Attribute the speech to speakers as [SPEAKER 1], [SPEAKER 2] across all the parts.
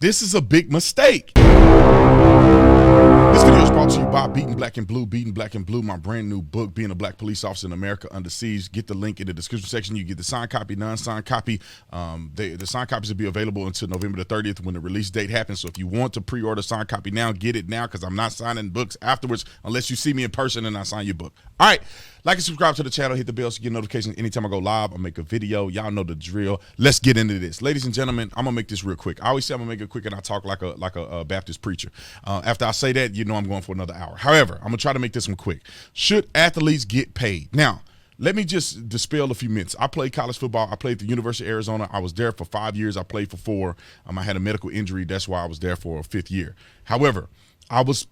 [SPEAKER 1] This is a big mistake. This video is brought to you by Beating Black and Blue. Beating Black and Blue, my brand new book, Being a Black Police Officer in America Under Siege. Get the link in the description section. You get the signed copy, non-signed copy. The signed copies will be available until November the 30th when the release date happens. So if you want to pre-order signed copy now, get it now, because I'm not signing books afterwards unless you see me in person and I sign your book. All right, like and subscribe to the channel. Hit the bell so you get notifications anytime I go live or make a video. Y'all know the drill. Let's get into this. Ladies and gentlemen, I'm going to make this real quick. I always say I'm going to make it quick and I talk like a Baptist preacher. After I say that, you know I'm going for another hour. However, I'm going to try to make this one quick. Should athletes get paid? Now, let me just dispel a few myths. I played college football. I played at the University of Arizona. I was there for 5 years. I played for 4. I had a medical injury. That's why I was there for a 5th year. However, I was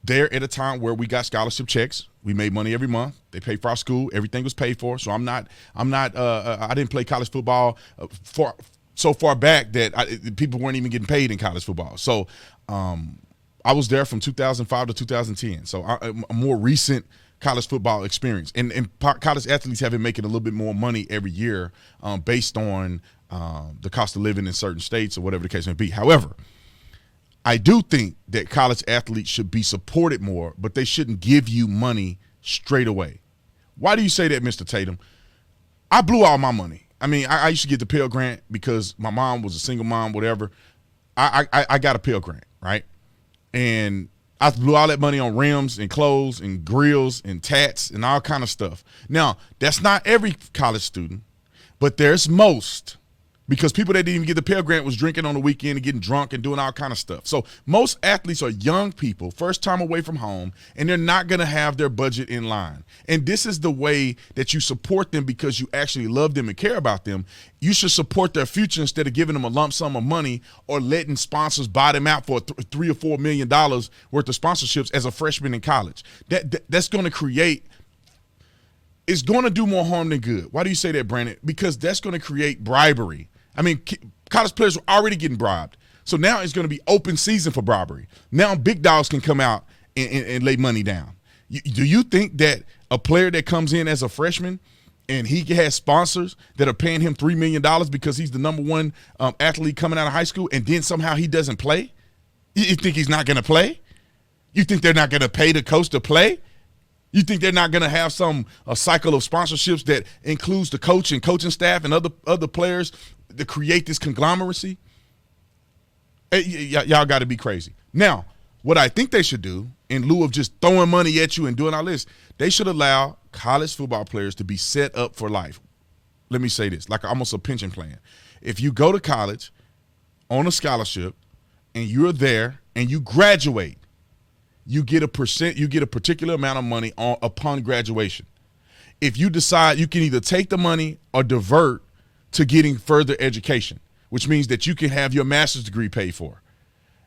[SPEAKER 1] there at a time where we got scholarship checks. We made money every month. They paid for our school. Everything was paid for. So I didn't play college football for so far back that people weren't even getting paid in college football. So I was there from 2005 to 2010. So a more recent college football experience. And college athletes have been making a little bit more money every year based on the cost of living in certain states or whatever the case may be. However, I do think that college athletes should be supported more, but they shouldn't give you money straight away. Why do you say that, Mr. Tatum? I blew all my money. I mean, I used to get the Pell Grant because my mom was a single mom, whatever. I got a Pell Grant, right? And I blew all that money on rims and clothes and grills and tats and all kind of stuff. Now, that's not every college student, but there's most. Because people that didn't even get the Pell Grant was drinking on the weekend and getting drunk and doing all kind of stuff. So most athletes are young people, first time away from home, and they're not going to have their budget in line. And this is the way that you support them because you actually love them and care about them. You should support their future instead of giving them a lump sum of money or letting sponsors buy them out for $3 or $4 million worth of sponsorships as a freshman in college. That's going to create – it's going to do more harm than good. Why do you say that, Brandon? Because that's going to create bribery. I mean, college players are already getting bribed. So now it's going to be open season for bribery. Now big dogs can come out and lay money down. Do you think that a player that comes in as a freshman and he has sponsors that are paying him $3 million because he's the number one athlete coming out of high school and then somehow he doesn't play? You think he's not going to play? You think they're not going to pay the coach to play? You think they're not going to have a cycle of sponsorships that includes the coach and coaching staff and other players to create this conglomeracy? Y'all got to be crazy. Now, what I think they should do, in lieu of just throwing money at you and doing all this, they should allow college football players to be set up for life. Let me say this, like almost a pension plan. If you go to college on a scholarship and you're there and you graduate, you get a particular amount of money upon graduation. If you decide, you can either take the money or divert to getting further education, which means that you can have your master's degree paid for.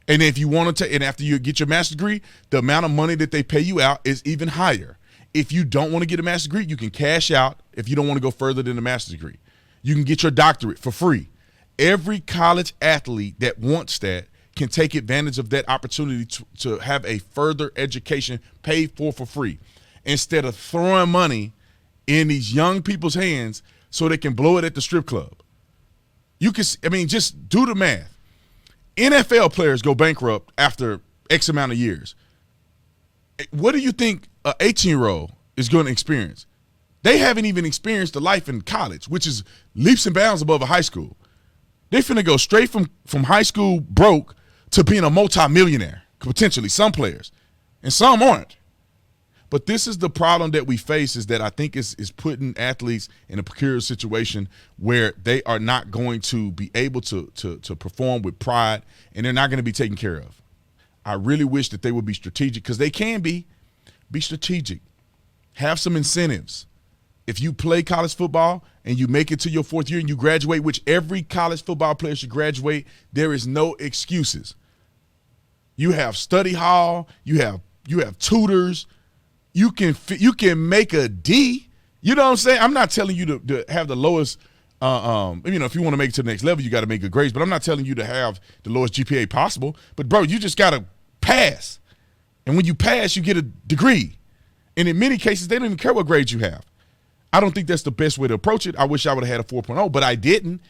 [SPEAKER 1] And if you want to, and after you get your master's degree, the amount of money that they pay you out is even higher. If you don't want to get a master's degree, you can cash out if you don't want to go further than a master's degree. You can get your doctorate for free. Every college athlete that wants that can take advantage of that opportunity to have a further education paid for free instead of throwing money in these young people's hands so they can blow it at the strip club. Just do the math. NFL players go bankrupt after X amount of years. What do you think an 18-year-old is going to experience? They haven't even experienced the life in college, which is leaps and bounds above a high school. They're finna go straight from high school broke to being a multimillionaire, potentially, some players, and some aren't. But this is the problem that we face, is that I think is putting athletes in a precarious situation where they are not going to be able to perform with pride, and they're not going to be taken care of. I really wish that they would be strategic, because they can be strategic. Have some incentives. If you play college football and you make it to your 4th year and you graduate, which every college football player should graduate, there is no excuses. You have study hall, you have tutors, you can make a D. You know what I'm saying? I'm not telling you to have the lowest if you want to make it to the next level, you got to make good grades, but I'm not telling you to have the lowest GPA possible. But bro, you just got to pass. And when you pass, you get a degree. And in many cases, they don't even care what grades you have. I don't think that's the best way to approach it. I wish I would have had a 4.0, but I didn't.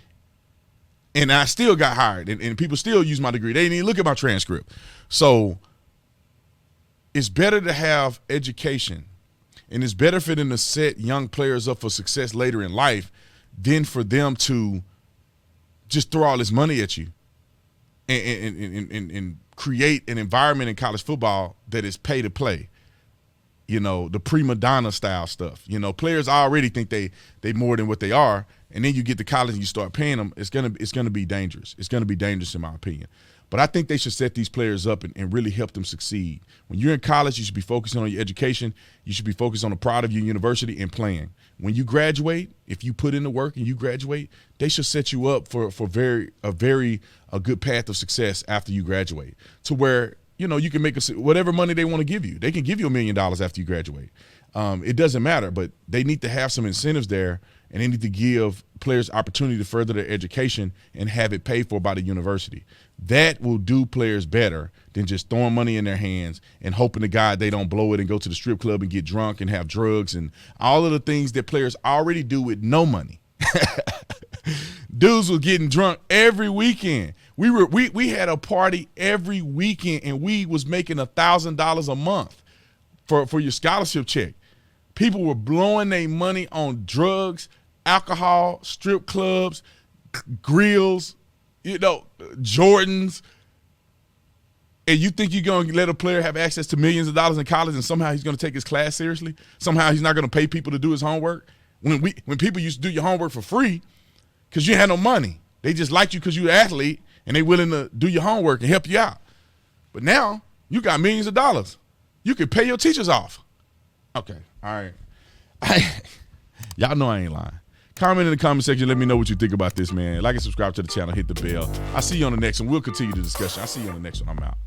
[SPEAKER 1] and I still got hired, and people still use my degree. They didn't even look at my transcript. So it's better to have education, and it's better for them to set young players up for success later in life than for them to just throw all this money at you and create an environment in college football that is pay to play. You know, the prima donna style stuff. You know, players already think they more than what they are, and then you get to college and you start paying them. It's gonna be dangerous. It's gonna be dangerous in my opinion. But I think they should set these players up and really help them succeed. When you're in college, you should be focusing on your education. You should be focused on the pride of your university and playing. When you graduate, if you put in the work and you graduate, they should set you up for a good path of success after you graduate, to where, you know, you can make whatever money they want to give you. They can give you $1 million after you graduate. It doesn't matter, but they need to have some incentives there, and they need to give players opportunity to further their education and have it paid for by the university. That will do players better than just throwing money in their hands and hoping to God they don't blow it and go to the strip club and get drunk and have drugs and all of the things that players already do with no money. Dudes were getting drunk every weekend. We had a party every weekend, and we was making $1,000 a month for your scholarship check. People were blowing their money on drugs, alcohol, strip clubs, grills, you know, Jordans. And you think you're going to let a player have access to millions of dollars in college and somehow he's going to take his class seriously? Somehow he's not going to pay people to do his homework? When people used to do your homework for free because you had no money. They just liked you because you're an athlete, and they willing to do your homework and help you out. But now you got millions of dollars. You can pay your teachers off. Okay, all right. Y'all know I ain't lying. Comment in the comment section. Let me know what you think about this, man. Like and subscribe to the channel. Hit the bell. I'll see you on the next one. We'll continue the discussion. I'll see you on the next one. I'm out.